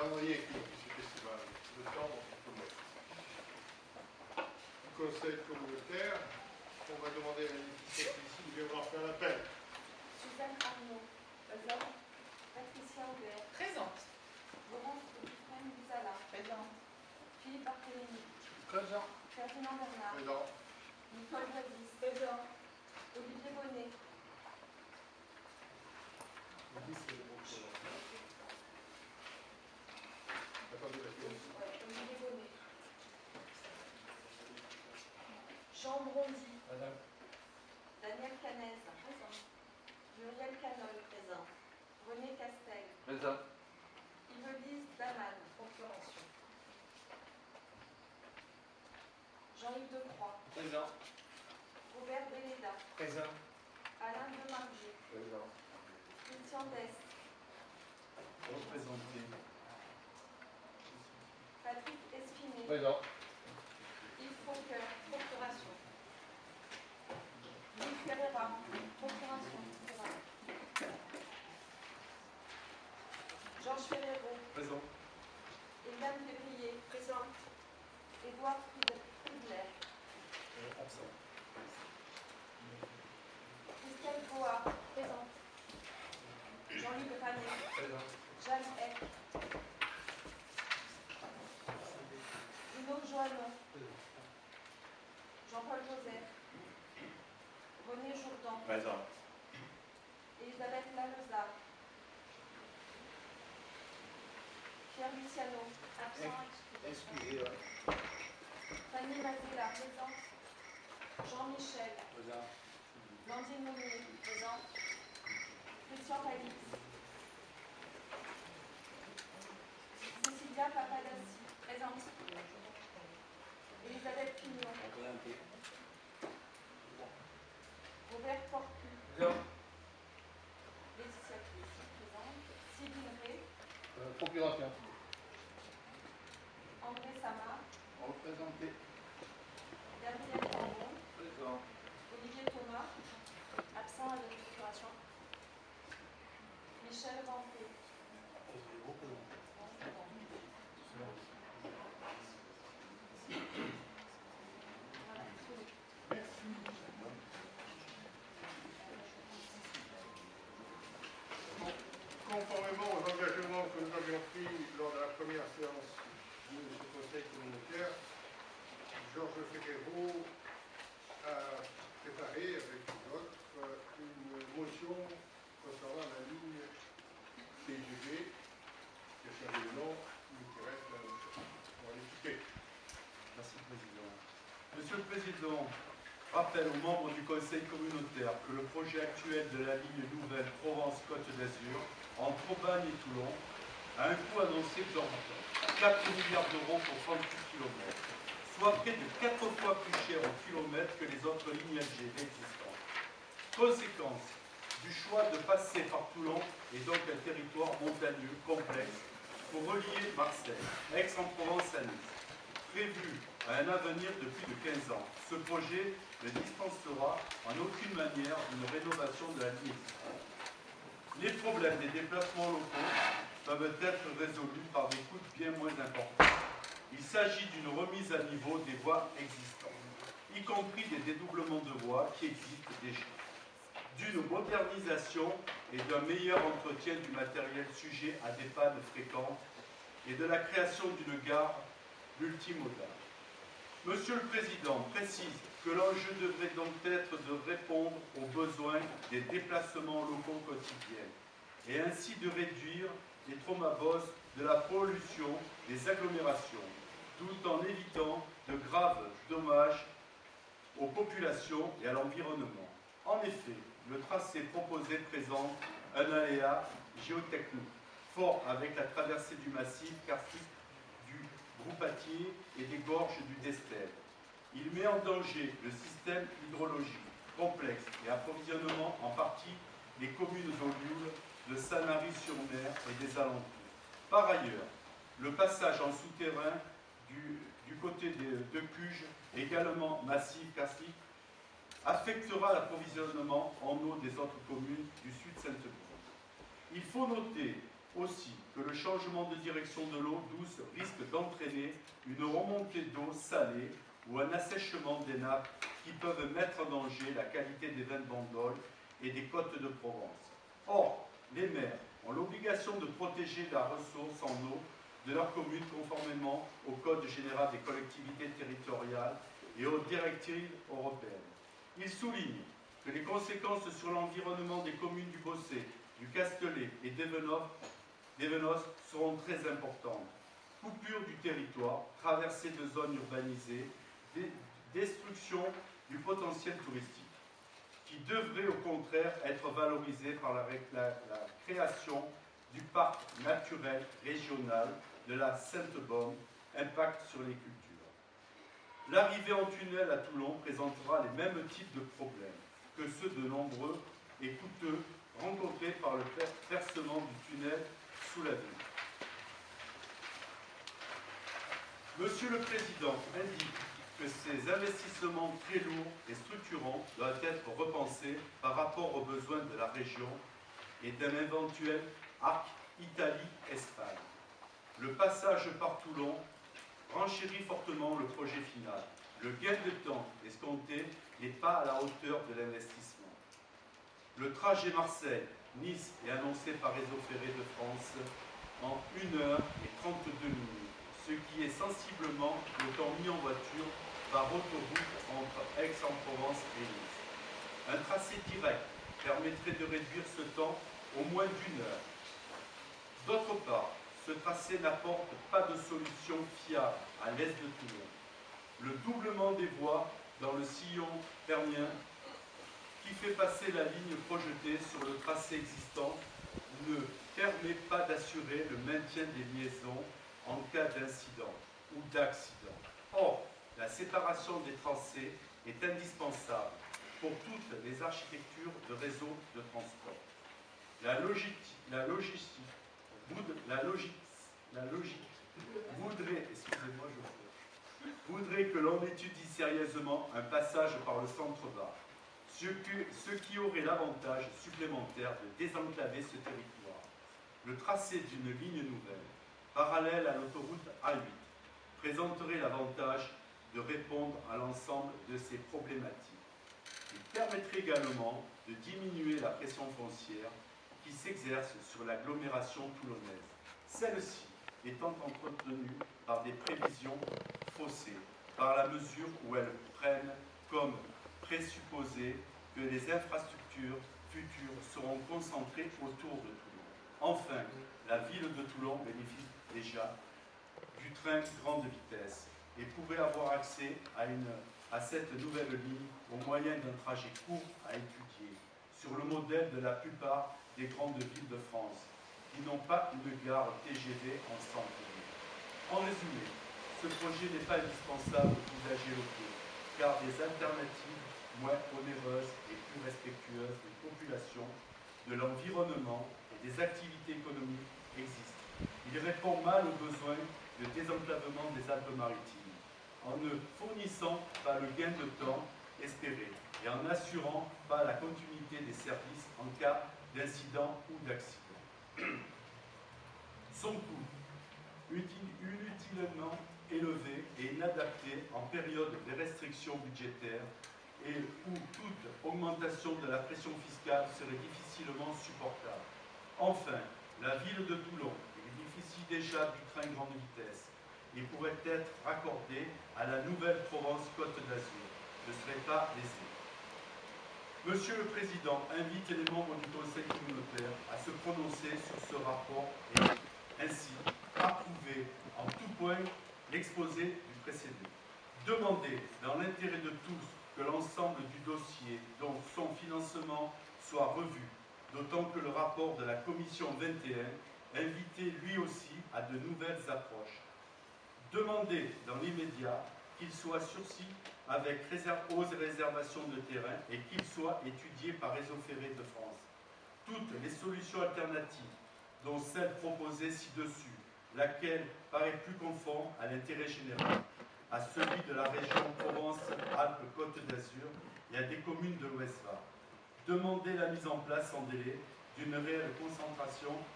calendrier de ce festival, le temps dont il faut mettre. Du conseil communautaire, on va demander à l'initiative ici de viendra faire l'appel. Suzanne Arnaud, présente. Patricia Aubert, Présente. Laurence Buzala, Présente. Philippe Barthélémy, Présent. Ferdinand Bernard, Présent. Nicole Boisis, Présent. Olivier Bonnet, Attendez, parce que Olivier Bonnet, Jean Brondy, Madame. Daniel Canez, présent. Muriel Canol, présent. René Castel, Présent. Yvelise Daman, Procuration. Jean-Yves Decroix, Présent. Robert Belleda, Présent. Alain Demargé, Présent. Christian Dest, Représenté. Patrick Espinet, Présent. Yves Fauqueur, Procuration. Louis Ferreira, procuration. Georges Ferrero, Présent. Eliane Février, présente. Édouard Friedler, Absent. Christelle Goa, présente. Jean-Luc Ranet, Présent. Jeanne Eck, Bruno Joannon, Jean-Paul Joseph, René Jourdan, Présent. Elisabeth Lalezard, Pierre Luciano, absent, Excusez. Fanny Mazella, présente. Jean-Michel, Présent. Landine Monnier, présent. Christian Palix, Cécilia Papadassi, présente. Elisabeth Pignon, Représenté. Robert Porcu, Présent. Laetitia Clissi, présente. Sybille Ray, Procuration. André Sama, Représenté. Gabriel Cambon, Présent. Olivier Thomas, absent à la procuration. Michel Rampé, Conformément aux engagements que nous avions pris lors de la première séance de ce conseil communautaire, Georges Ferrero a préparé avec d'autres une motion concernant la ligne TGV, qui a changé de nom, mais qui reste la même chose. On va l'expliquer. Merci, Président. Monsieur le Président, rappelle aux membres du Conseil communautaire que le projet actuel de la ligne nouvelle Provence-Côte d'Azur entre Aubagne et Toulon a un coût annoncé d'ordre 4 milliards d'euros pour 38 km, soit près de 4 fois plus cher au kilomètre que les autres lignes LGV existantes. Conséquence du choix de passer par Toulon et donc un territoire montagneux complexe pour relier Marseille, Aix-en-Provence à Nice. Prévu à un avenir de plus de 15 ans, ce projet ne dispensera en aucune manière une rénovation de la ligne existante. Les problèmes des déplacements locaux peuvent être résolus par des coûts bien moins importants. Il s'agit d'une remise à niveau des voies existantes, y compris des dédoublements de voies qui existent déjà, d'une modernisation et d'un meilleur entretien du matériel sujet à des pannes fréquentes et de la création d'une gare multimodale. Monsieur le Président précise que l'enjeu devrait donc être de répondre aux besoins des déplacements locaux quotidiens et ainsi de réduire les traumaboses de la pollution des agglomérations, tout en évitant de graves dommages aux populations et à l'environnement. En effet, le tracé proposé présente un aléa géotechnique fort avec la traversée du massif karstique du Groupatier et des gorges du Destel. Il met en danger le système hydrologique complexe et approvisionnement en partie les communes d'Olioul, de Sanary-sur-Mer et des alentours. Par ailleurs, le passage en souterrain du côté de Cuges, également massif karstique, affectera l'approvisionnement en eau des autres communes du sud Sainte-Croix. Il faut noter aussi que le changement de direction de l'eau douce risque d'entraîner une remontée d'eau salée ou un assèchement des nappes qui peuvent mettre en danger la qualité des vins de Bandol et des côtes de Provence. Or, les maires ont l'obligation de protéger la ressource en eau de leur commune conformément au Code général des collectivités territoriales et aux directives européennes. Ils soulignent que les conséquences sur l'environnement des communes du Bossé, du Castellet et d'Évenos seront très importantes. Coupure du territoire, traversée de zones urbanisées, destruction du potentiel touristique, qui devrait au contraire être valorisé par la création du parc naturel régional de la Sainte-Baume, impact sur les cultures. L'arrivée en tunnel à Toulon présentera les mêmes types de problèmes que ceux de nombreux et coûteux rencontrés par le percement du tunnel sous la ville. Monsieur le Président indique que ces investissements très lourds et structurants doivent être repensés par rapport aux besoins de la région et d'un éventuel arc Italie-Espagne. Le passage par Toulon renchérit fortement le projet final. Le gain de temps escompté n'est pas à la hauteur de l'investissement. Le trajet Marseille-Nice est annoncé par Réseau Ferré de France en 1h et 32 minutes, ce qui est sensiblement le temps mis en voiture par autoroute entre Aix-en-Provence et Nice. Un tracé direct permettrait de réduire ce temps au moins d'1 heure. D'autre part, ce tracé n'apporte pas de solution fiable à l'est de Toulon. Le doublement des voies dans le sillon pernien qui fait passer la ligne projetée sur le tracé existant ne permet pas d'assurer le maintien des liaisons en cas d'incident ou d'accident. Or, la séparation des tracés est indispensable pour toutes les architectures de réseaux de transport. La logique voudrait que l'on étudie sérieusement un passage par le centre-bas, ce qui aurait l'avantage supplémentaire de désenclaver ce territoire. Le tracé d'une ligne nouvelle, parallèle à l'autoroute A8, présenterait l'avantage de répondre à l'ensemble de ces problématiques. Il permettrait également de diminuer la pression foncière qui s'exerce sur l'agglomération toulonnaise, celle-ci étant entretenue par des prévisions faussées, par la mesure où elles prennent comme présupposé que les infrastructures futures seront concentrées autour de Toulon. Enfin, la ville de Toulon bénéficie déjà du train grande vitesse et pourrait avoir accès à cette nouvelle ligne au moyen d'un trajet court à étudier, sur le modèle de la plupart des grandes villes de France, qui n'ont pas une gare TGV en centre-ville. En résumé, ce projet n'est pas indispensable aux usagers locaux, car des alternatives moins onéreuses et plus respectueuses des populations, de l'environnement et des activités économiques existent. Il répond mal aux besoins de désenclavement des Alpes-Maritimes, en ne fournissant pas le gain de temps espéré et en n'assurant pas la continuité des services en cas d'incident ou d'accident. Son coût, inutilement élevé et inadapté en période de restrictions budgétaires et où toute augmentation de la pression fiscale serait difficilement supportable. Enfin, la ville de Toulon bénéficie déjà du train grande vitesse et pourrait être raccordée à la nouvelle Provence Côte d'Azur. Ne serait pas lésée. Monsieur le Président invite les membres du Conseil communautaire à se prononcer sur ce rapport et ainsi approuver en tout point l'exposé du précédent. Demander, dans l'intérêt de tous, que l'ensemble du dossier, dont son financement, soit revu, d'autant que le rapport de la Commission 21 invitait lui aussi à de nouvelles approches. Demander dans l'immédiat qu'il soit sursis avec aux réservations de terrain et qu'il soit étudié par Réseau Ferré de France. Toutes les solutions alternatives, dont celle proposée ci-dessus, laquelle paraît plus conforme à l'intérêt général, à celui de la région Provence-Alpes-Côte d'Azur et à des communes de l'Ouest-Var. Demander la mise en place sans délai d'une réelle concentration